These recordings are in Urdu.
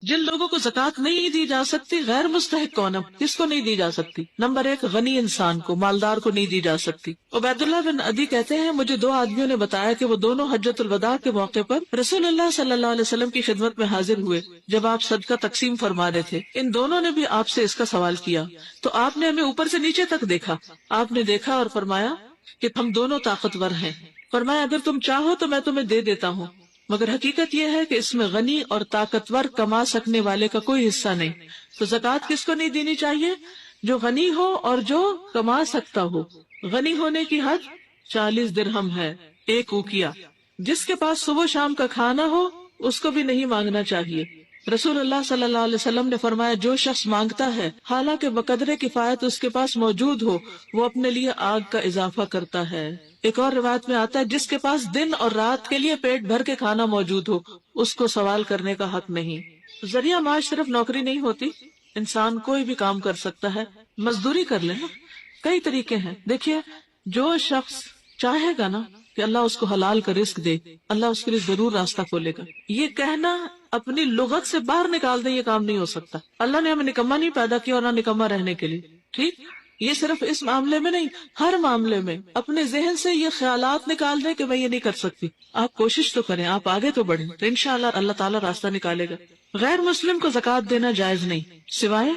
جن لوگوں کو زکوٰۃ نہیں دی جا سکتی، غیر مستحق کون ہے؟ کس کو نہیں دی جا سکتی؟ نمبر 1، غنی انسان کو، مالدار کو نہیں دی جا سکتی۔ عبید اللہ بن عدی کہتے ہیں مجھے 2 آدمیوں نے بتایا کہ وہ دونوں حجۃ الوداع کے موقع پر رسول اللہ صلی اللہ علیہ وسلم کی خدمت میں حاضر ہوئے جب آپ صدقہ تقسیم فرما رہے تھے۔ ان دونوں نے بھی آپ سے اس کا سوال کیا تو آپ نے ہمیں اوپر سے نیچے تک دیکھا۔ آپ نے دیکھا اور فرمایا کہ ہم دونوں طاقتور ہیں۔ فرمایا اگر تم چاہو تو میں تمہیں دے دیتا ہوں، مگر حقیقت یہ ہے کہ اس میں غنی اور طاقتور کما سکنے والے کا کوئی حصہ نہیں۔ تو زکوٰۃ کس کو نہیں دینی چاہیے؟ جو غنی ہو اور جو کما سکتا ہو۔ غنی ہونے کی حد 40 درہم ہے، 1 اوقیہ۔ جس کے پاس صبح شام کا کھانا ہو اس کو بھی نہیں مانگنا چاہیے۔ رسول اللہ صلی اللہ علیہ وسلم نے فرمایا جو شخص مانگتا ہے حالانکہ بقدر کفایت اس کے پاس موجود ہو، وہ اپنے لیے آگ کا اضافہ کرتا ہے۔ ایک اور روایت میں آتا ہے جس کے پاس دن اور رات کے لیے پیٹ بھر کے کھانا موجود ہو اس کو سوال کرنے کا حق نہیں۔ ذریعہ معاش صرف نوکری نہیں ہوتی، انسان کوئی بھی کام کر سکتا ہے، مزدوری کر لے نا، کئی طریقے ہیں۔ دیکھیے جو شخص چاہے گا نا کہ اللہ اس کو حلال کا رزق دے، اللہ اس کے لیے ضرور راستہ کھولے گا۔ یہ کہنا اپنی لغت سے باہر نکال دیں، یہ کام نہیں ہو سکتا۔ اللہ نے ہمیں نکما نہیں پیدا کیا اور نہ نکما رہنے کے لیے، ٹھیک؟ یہ صرف اس معاملے میں نہیں، ہر معاملے میں اپنے ذہن سے یہ خیالات نکال دیں کہ میں یہ نہیں کر سکتی۔ آپ کوشش تو کریں، آپ آگے تو بڑھیں تو انشاءاللہ اللہ تعالیٰ راستہ نکالے گا۔ غیر مسلم کو زکوٰۃ دینا جائز نہیں سوائے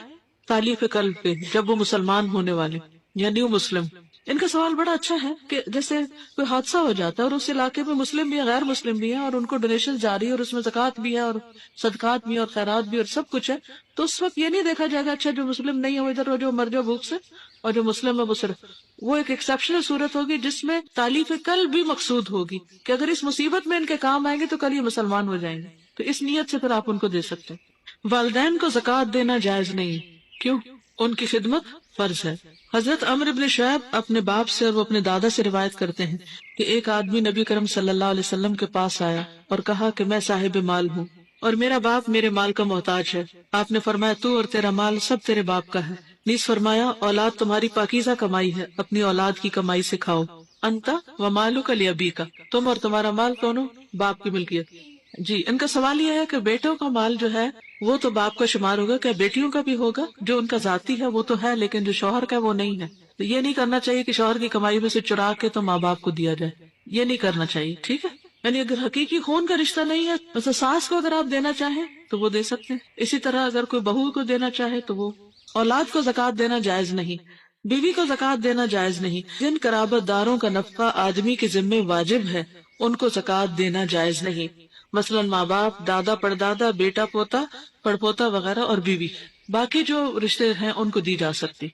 تالیف قلب پہ، جب وہ مسلمان ہونے والے یا نیو مسلم۔ ان کا سوال بڑا اچھا ہے کہ جیسے کوئی حادثہ ہو جاتا ہے اور اس علاقے میں مسلم بھی ہے، غیر مسلم بھی ہے، اور ان کو ڈونیشن جاری ہے اور اس میں زکوٰۃ بھی ہے اور صدقات بھی اور خیرات بھی اور سب کچھ ہے، تو اس وقت یہ نہیں دیکھا جائے گا اچھا جو مسلم نہیں ہے وہ ادھر جو مر جاؤ بھوک سے، اور جو مسلم ہے وہ صرف، وہ ایک ایکسیپشنل صورت ہوگی جس میں تالیف قلب بھی مقصود ہوگی کہ اگر اس مصیبت میں ان کے کام آئیں گے تو کل یہ مسلمان ہو جائیں گے، تو اس نیت سے پھر آپ ان کو دے سکتے ہیں۔ والدین کو زکوٰۃ دینا جائز نہیں، کیوں؟ ان کی خدمت فرض ہے۔ حضرت عمرو بن شعیب اپنے باپ سے اور وہ اپنے دادا سے روایت کرتے ہیں کہ ایک آدمی نبی کرم صلی اللہ علیہ وسلم کے پاس آیا اور کہا کہ میں صاحب مال ہوں اور میرا باپ میرے مال کا محتاج ہے۔ آپ نے فرمایا تو اور تیرا مال سب تیرے باپ کا ہے۔ نیز فرمایا اولاد تمہاری پاکیزہ کمائی ہے، اپنی اولاد کی کمائی سے کھاؤ۔ انتا و مالک لابیک، تم اور تمہارا مال دونوں باپ کی ملکیت۔ جی، ان کا سوال یہ ہے کہ بیٹوں کا مال جو ہے وہ تو باپ کا شمار ہوگا، کیا بیٹیوں کا بھی ہوگا؟ جو ان کا ذاتی ہے وہ تو ہے لیکن جو شوہر کا ہے وہ نہیں ہے، تو یہ نہیں کرنا چاہیے کہ شوہر کی کمائی میں سے چرا کے تو ماں باپ کو دیا جائے، یہ نہیں کرنا چاہیے، ٹھیک ہے؟ یعنی اگر حقیقی خون کا رشتہ نہیں ہے تو ساس کو اگر آپ دینا چاہیں تو وہ دے سکتے ہیں۔ اسی طرح اگر کوئی بہو کو دینا چاہے تو وہ۔ اولاد کو زکوٰۃ دینا جائز نہیں، بیوی کو زکوٰۃ دینا جائز نہیں۔ جن قرابت داروں کا نفقہ آدمی کے ذمے واجب ہے ان کو زکوٰۃ دینا جائز نہیں، مثلا ماں باپ، دادا پردادا، بیٹا پوتا، پڑپوتا وغیرہ اور بیوی۔ باقی جو رشتے ہیں ان کو دی جا سکتی۔